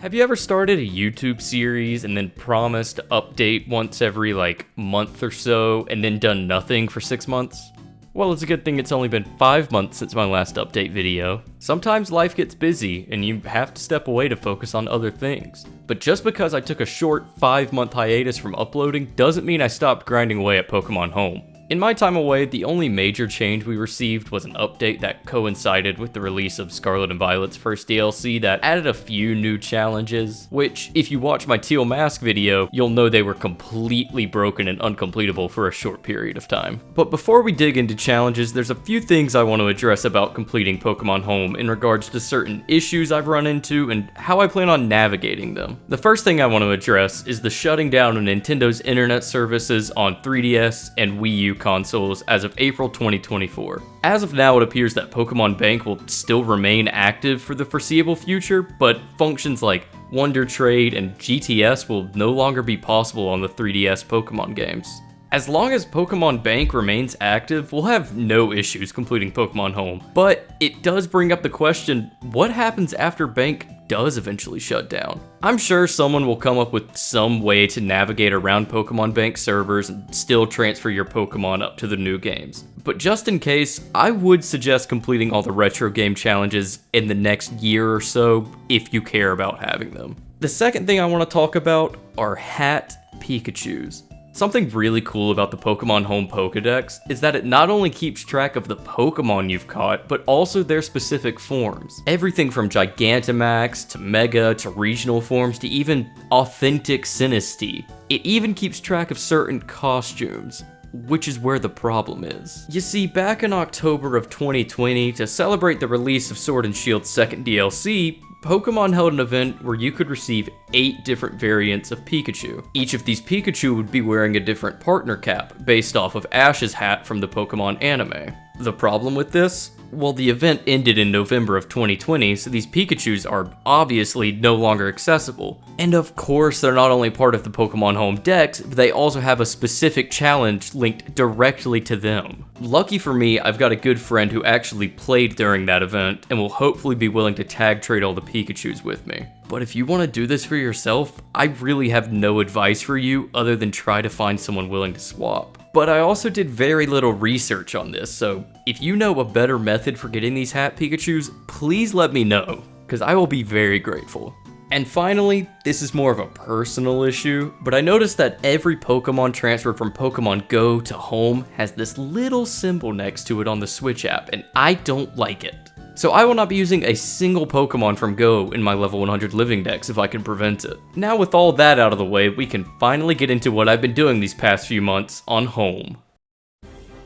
Have you ever started a YouTube series and then promised to update once every month or so and then done nothing for 6 months? Well, it's a good thing it's only been 5 months since my last update video. Sometimes life gets busy and you have to step away to focus on other things. But just because I took a short 5-month hiatus from uploading doesn't mean I stopped grinding away at Pokémon Home. In my time away, the only major change we received was an update that coincided with the release of Scarlet and Violet's first DLC that added a few new challenges, which, if you watch my Teal Mask video, you'll know they were completely broken and uncompletable for a short period of time. But before we dig into challenges, there's a few things I want to address about completing Pokémon Home in regards to certain issues I've run into and how I plan on navigating them. The first thing I want to address is the shutting down of Nintendo's internet services on 3DS and Wii U consoles as of April 2024. As of now, it appears that Pokémon Bank will still remain active for the foreseeable future, but functions like Wonder Trade and GTS will no longer be possible on the 3DS Pokémon games. As long as Pokémon Bank remains active, we'll have no issues completing Pokémon Home, but it does bring up the question, what happens after Bank does eventually shut down? I'm sure someone will come up with some way to navigate around Pokémon Bank servers and still transfer your Pokémon up to the new games. But just in case, I would suggest completing all the retro game challenges in the next year or so if you care about having them. The second thing I want to talk about are hat Pikachus. Something really cool about the Pokémon Home Pokédex is that it not only keeps track of the Pokémon you've caught, but also their specific forms. Everything from Gigantamax, to Mega, to regional forms, to even authentic Sinistea. It even keeps track of certain costumes, which is where the problem is. You see, back in October of 2020, to celebrate the release of Sword and Shield's second DLC, Pokémon held an event where you could receive 8 different variants of Pikachu. Each of these Pikachu would be wearing a different partner cap, based off of Ash's hat from the Pokémon anime. The problem with this? Well, the event ended in November of 2020, so these Pikachus are obviously no longer accessible. And of course, they're not only part of the Pokémon Home Dex, but they also have a specific challenge linked directly to them. Lucky for me, I've got a good friend who actually played during that event, and will hopefully be willing to tag trade all the Pikachus with me. But if you want to do this for yourself, I really have no advice for you other than try to find someone willing to swap. But I also did very little research on this, so if you know a better method for getting these hat Pikachus, please let me know, because I will be very grateful. And finally, this is more of a personal issue, but I noticed that every Pokemon transferred from Pokemon Go to Home has this little symbol next to it on the Switch app, and I don't like it. So I will not be using a single Pokemon from Go in my level 100 living dex if I can prevent it. Now with all that out of the way, we can finally get into what I've been doing these past few months on Home.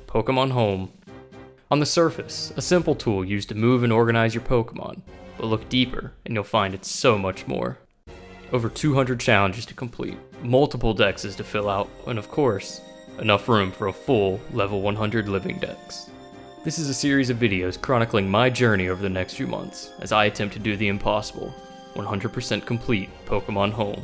Pokémon Home. On the surface, a simple tool used to move and organize your Pokemon, but look deeper and you'll find it's so much more. Over 200 challenges to complete, multiple dexes to fill out, and of course, enough room for a full level 100 living dex. This is a series of videos chronicling my journey over the next few months, as I attempt to do the impossible, 100% complete Pokémon Home.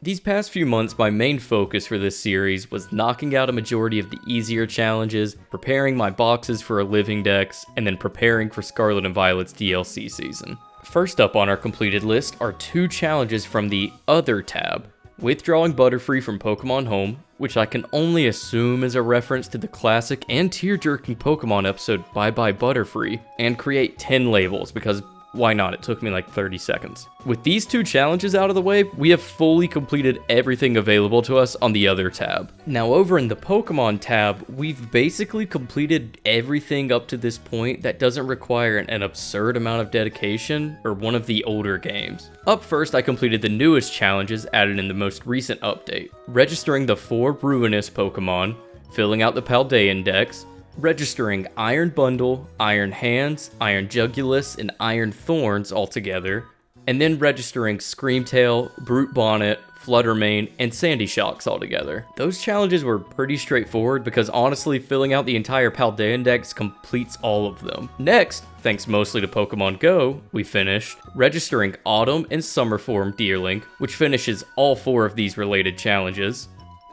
These past few months, my main focus for this series was knocking out a majority of the easier challenges, preparing my boxes for a living dex, and then preparing for Scarlet and Violet's DLC season. First up on our completed list are 2 challenges from the Other tab. Withdrawing Butterfree from Pokémon Home, which I can only assume is a reference to the classic and tear-jerking Pokémon episode Bye Bye Butterfree, and create 10 labels because why not? It took me like 30 seconds. With these 2 challenges out of the way, we have fully completed everything available to us on the Other tab. Now over in the Pokemon tab, we've basically completed everything up to this point that doesn't require an absurd amount of dedication or one of the older games. Up first, I completed the newest challenges added in the most recent update, registering the 4 Ruinous Pokemon, filling out the Paldean Dex, registering Iron Bundle, Iron Hands, Iron Jugulus, and Iron Thorns all together, and then registering Screamtail, Brute Bonnet, Fluttermane, and Sandy Shocks all together. Those challenges were pretty straightforward because honestly, filling out the entire Paldean Dex completes all of them. Next, thanks mostly to Pokemon Go, we finished registering Autumn and Summer Form Deerling, which finishes all 4 of these related challenges,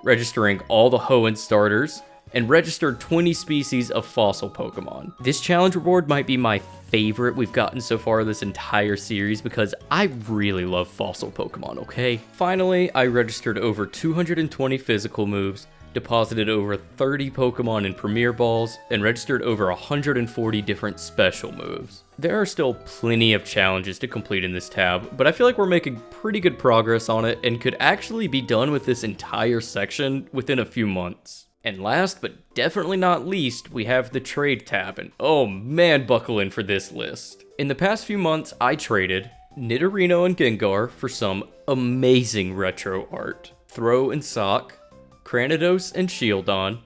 registering all the Hoenn starters, and registered 20 species of fossil Pokemon. This challenge reward might be my favorite we've gotten so far this entire series because I really love fossil Pokemon, okay? Finally, I registered over 220 physical moves, deposited over 30 Pokemon in Premier Balls, and registered over 140 different special moves. There are still plenty of challenges to complete in this tab, but I feel like we're making pretty good progress on it and could actually be done with this entire section within a few months. And last, but definitely not least, we have the trade tab, and oh man, buckle in for this list. In the past few months, I traded Nidorino and Gengar for some amazing retro art, Throw and Sock, Cranidos and Shieldon,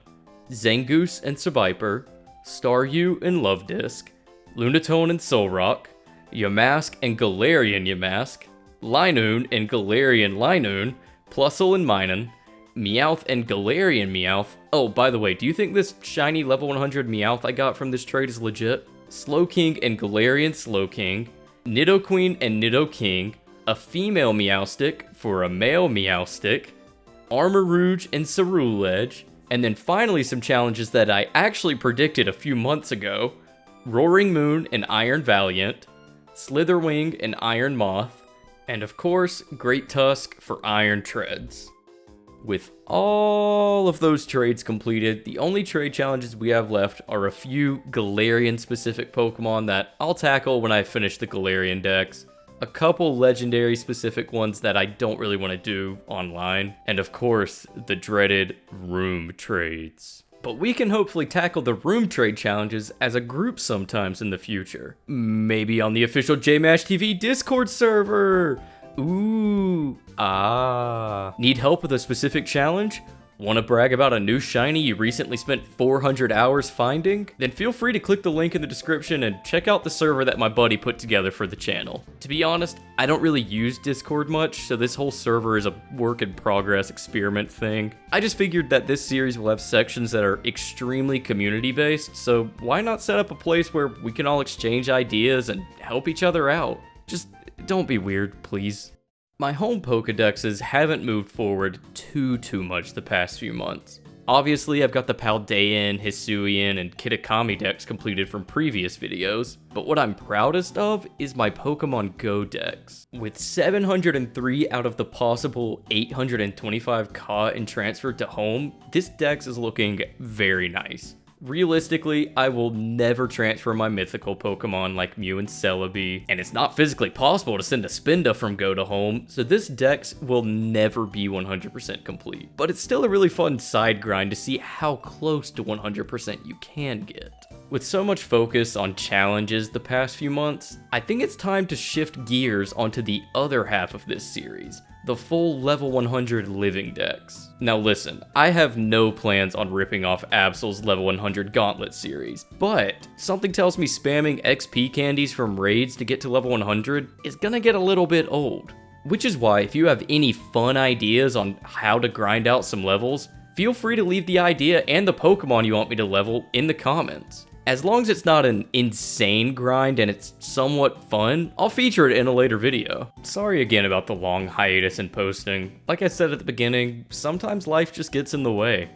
Zangoose and Seviper, Staryu and Love Disc, Lunatone and Solrock, Yamask and Galarian Yamask, Linoone and Galarian Linoone, Plusle and Minun, Meowth and Galarian Meowth. Oh, by the way, do you think this shiny level 100 Meowth I got from this trade is legit? Slowking and Galarian Slowking, Nidoqueen and Nidoking, a female Meowstic for a male Meowstic, Armarouge and Ceruledge, and then finally some challenges that I actually predicted a few months ago, Roaring Moon and Iron Valiant, Slitherwing and Iron Moth, and of course, Great Tusk for Iron Treads. With all of those trades completed, the only trade challenges we have left are a few Galarian-specific Pokemon that I'll tackle when I finish the Galarian dex, a couple legendary-specific ones that I don't really want to do online, and of course, the dreaded room trades. But we can hopefully tackle the room trade challenges as a group sometimes in the future. Maybe on the official JMash TV Discord server! Ooh, Need help with a specific challenge? Want to brag about a new shiny you recently spent 400 hours finding? Then feel free to click the link in the description and check out the server that my buddy put together for the channel. To be honest, I don't really use Discord much, so this whole server is a work in progress experiment thing. I just figured that this series will have sections that are extremely community based, so why not set up a place where we can all exchange ideas and help each other out? Just don't be weird, please. My home Pokedexes haven't moved forward too much the past few months. Obviously, I've got the Paldean, Hisuian, and Kitakami decks completed from previous videos, but what I'm proudest of is my Pokemon Go dex. With 703 out of the possible 825 caught and transferred to home, this dex is looking very nice. Realistically, I will never transfer my mythical Pokemon like Mew and Celebi, and it's not physically possible to send a Spinda from Go to home, so this dex will never be 100% complete. But it's still a really fun side grind to see how close to 100% you can get. With so much focus on challenges the past few months, I think it's time to shift gears onto the other half of this series, the full level 100 living dex. Now listen, I have no plans on ripping off Absol's level 100 Gauntlet series, but something tells me spamming XP candies from raids to get to level 100 is gonna get a little bit old. Which is why if you have any fun ideas on how to grind out some levels, feel free to leave the idea and the Pokemon you want me to level in the comments. As long as it's not an insane grind and it's somewhat fun, I'll feature it in a later video. Sorry again about the long hiatus in posting. Like I said at the beginning, sometimes life just gets in the way.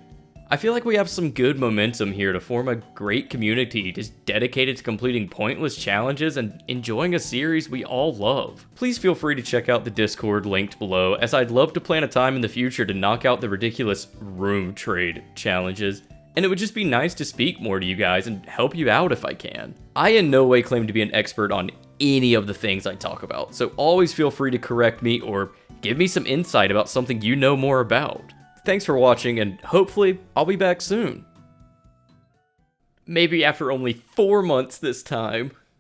I feel like we have some good momentum here to form a great community just dedicated to completing pointless challenges and enjoying a series we all love. Please feel free to check out the Discord linked below, as I'd love to plan a time in the future to knock out the ridiculous room trade challenges. And it would just be nice to speak more to you guys and help you out if I can. I in no way claim to be an expert on any of the things I talk about, so always feel free to correct me or give me some insight about something you know more about. Thanks for watching, and hopefully I'll be back soon. Maybe after only 4 months this time.